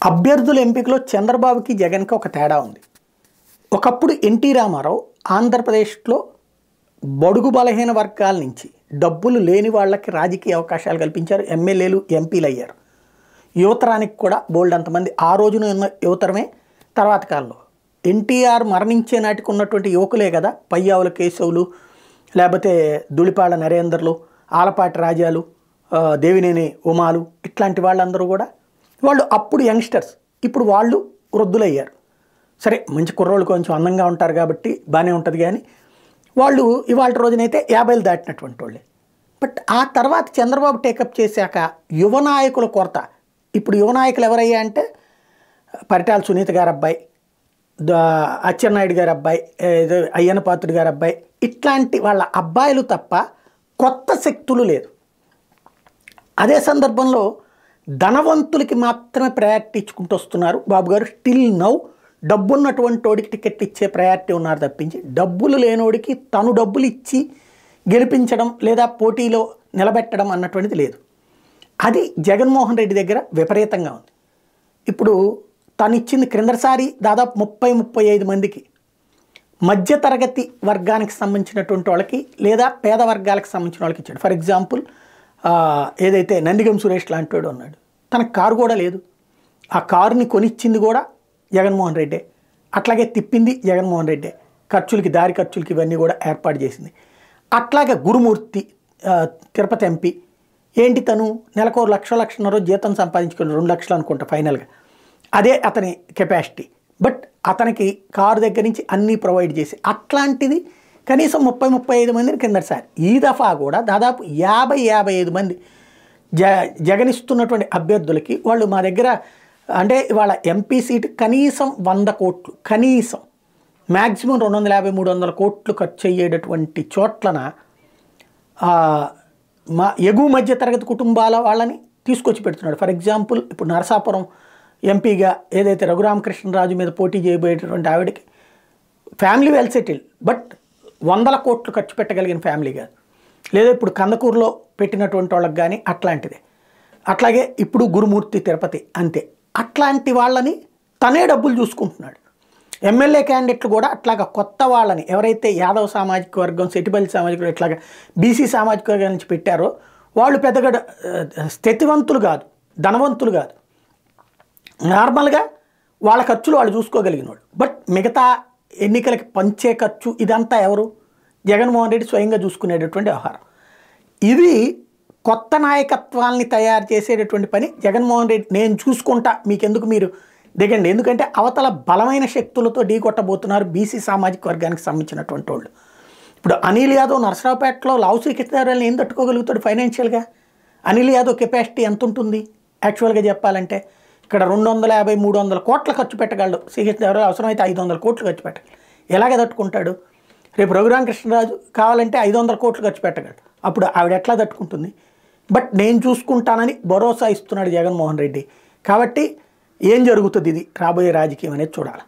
అభ్యర్థుల ఎంపికలో చంద్రబాబుకి జగన్కి ఒక తేడా ఉంది. ఒకప్పుడు ఎన్టీ రామారావు ఆంధ్రప్రదేశ్లో బడుగు బలహీన వర్గాల నుంచి డబ్బులు లేని వాళ్ళకి రాజకీయ అవకాశాలు కల్పించారు. ఎమ్మెల్యేలు ఎంపీలు అయ్యారు. యువతరానికి కూడా బోల్డ్ అంతమంది ఆ రోజున ఉన్న యువతరమే తర్వాత కాలంలో ఎన్టీఆర్ మరణించే నాటికి ఉన్నటువంటి యువకులే కదా పయ్యావుల కేశవులు, లేకపోతే దుళిపాళ్ళ నరేందర్లు, ఆలపాటి రాజాలు, దేవినేని ఉమాలు, ఇట్లాంటి వాళ్ళందరూ కూడా వాళ్ళు అప్పుడు యంగ్స్టర్స్, ఇప్పుడు వాళ్ళు వృద్ధులయ్యారు. సరే మంచి కుర్రోళ్ళు కొంచెం అందంగా ఉంటారు కాబట్టి బాగానే ఉంటుంది, కానీ వాళ్ళు ఇవాళ రోజునైతే 50 దాటినటువంటి వాళ్ళే. బట్ ఆ తర్వాత చంద్రబాబు టేకప్ చేశాక యువ నాయకుల కొరత. ఇప్పుడు యువ నాయకులు ఎవరయ్యా అంటే పరిటాల సునీత గారి అబ్బాయి, అచ్చెన్నాయుడు గారి అబ్బాయి, అయ్యన్న పాత్రుడు గారి అబ్బాయి, ఇట్లాంటి వాళ్ళ అబ్బాయిలు తప్ప కొత్త శక్తులు లేదు. అదే సందర్భంలో ధనవంతులకి మాత్రమే ప్రయారిటీ ఇచ్చుకుంటూ వస్తున్నారు బాబు గారు. స్టిల్ నౌ డబ్బున్నటువంటి వాడికి టికెట్ ఇచ్చే ప్రయారిటీ ఉన్నారు తప్పించి డబ్బులు లేనోడికి తను డబ్బులు ఇచ్చి గెలిపించడం లేదా పోటీలో నిలబెట్టడం అన్నటువంటిది లేదు. అది జగన్మోహన్ రెడ్డి దగ్గర విపరీతంగా ఉంది. ఇప్పుడు తను ఇచ్చింది క్రిందసారి దాదాపు 30-35 మందికి మధ్యతరగతి వర్గానికి సంబంధించినటువంటి వాళ్ళకి లేదా పేద వర్గాలకు సంబంధించిన వాళ్ళకి ఇచ్చాడు. ఫర్ ఎగ్జాంపుల్ ఏదైతే నందిగం సురేష్ లాంటి వాడు ఉన్నాడు, తనకు కారు కూడా లేదు. ఆ కారుని కొనిచ్చింది కూడా జగన్మోహన్ రెడ్డే, అట్లాగే తిప్పింది జగన్మోహన్ రెడ్డే, ఖర్చులకి దారి ఖర్చులకి ఇవన్నీ కూడా ఏర్పాటు చేసింది. అట్లాగే గురుమూర్తి తిరుపతి ఎంపీ ఏంటి, తను నెలకు 1,00,000-1,50,000 జీతం సంపాదించుకుని 2 లక్షలు అనుకుంటా ఫైనల్గా, అదే అతని కెపాసిటీ. బట్ అతనికి కారు దగ్గర నుంచి అన్నీ ప్రొవైడ్ చేసి అట్లాంటిది కనీసం 30-35 మందిని కిందసారి. ఈ దఫా కూడా దాదాపు 50-55 మంది జగనిస్తున్నటువంటి అభ్యర్థులకి వాళ్ళు మా దగ్గర అంటే వాళ్ళ ఎంపీ సీటు కనీసం 100 కోట్లు, కనీసం మ్యాక్సిమం 250-300 కోట్లు ఖర్చు అయ్యేటటువంటి చోట్లన మా ఎగువ మధ్య తరగతి కుటుంబాల వాళ్ళని తీసుకొచ్చి పెడుతున్నాడు. ఫర్ ఎగ్జాంపుల్ ఇప్పుడు నరసాపురం ఎంపీగా ఏదైతే రఘురామకృష్ణరాజు మీద పోటీ చేయబోయేటటువంటి ఆవిడకి ఫ్యామిలీ వెల్ సెటిల్, బట్ 100 కోట్లు ఖర్చు పెట్టగలిగిన ఫ్యామిలీ కాదు. లేదా ఇప్పుడు కందకూరులో పెట్టినటువంటి వాళ్ళకి కానీ అట్లాంటిదే. అట్లాగే ఇప్పుడు గురుమూర్తి తిరుపతి అంతే. అట్లాంటి వాళ్ళని తనే డబ్బులు చూసుకుంటున్నాడు. ఎమ్మెల్యే క్యాండిడేట్లు కూడా అట్లాగా కొత్త వాళ్ళని ఎవరైతే యాదవ సామాజిక వర్గం, సెటిబల్లి సామాజిక వర్గం, ఇట్లాగా బీసీ సామాజిక వర్గం నుంచి పెట్టారో వాళ్ళు పెద్దగా స్థితివంతులు కాదు, ధనవంతులు కాదు, నార్మల్గా వాళ్ళ ఖర్చులు వాళ్ళు చూసుకోగలిగిన వాళ్ళు. బట్ మిగతా ఎన్నికలకి పంచే ఖర్చు ఇదంతా ఎవరు? జగన్మోహన్ రెడ్డి స్వయంగా చూసుకునేటటువంటి వ్యవహారం. ఇది కొత్త నాయకత్వాల్ని తయారు చేసేటటువంటి పని జగన్మోహన్ రెడ్డి నేను చూసుకుంటా, మీకెందుకు మీరు దిగండి. ఎందుకంటే అవతల బలమైన శక్తులతో ఢీకొట్టబోతున్నారు బీసీ సామాజిక వర్గానికి సంబంధించినటువంటి వాళ్ళు. ఇప్పుడు అనిల్ యాదవ్ నరసరావుపేటలో లావు శ్రీకృష్ణదేవరాయలను ఏం తట్టుకోగలుగుతాడు ఫైనాన్షియల్గా? అనిల్ యాదవ్ కెపాసిటీ ఎంత ఉంటుంది యాక్చువల్గా చెప్పాలంటే? ఇక్కడ 250-300 కోట్ల ఖర్చు పెట్టగలడు శ్రీకృష్ణదేవరాయలు, అవసరమైతే 500 కోట్లు ఖర్చు పెట్టగలడు. ఎలాగ తట్టుకుంటాడు? రేపు రఘురామకృష్ణరాజు కావాలంటే 500 కోట్లు ఖర్చు పెట్టగలడు. అప్పుడు ఆవిడ ఎట్లా తట్టుకుంటుంది? బట్ నేను చూసుకుంటానని భరోసా ఇస్తున్నాడు జగన్మోహన్ రెడ్డి. కాబట్టి ఏం జరుగుతుంది ఇది రాబోయే రాజకీయం అనేది చూడాలి.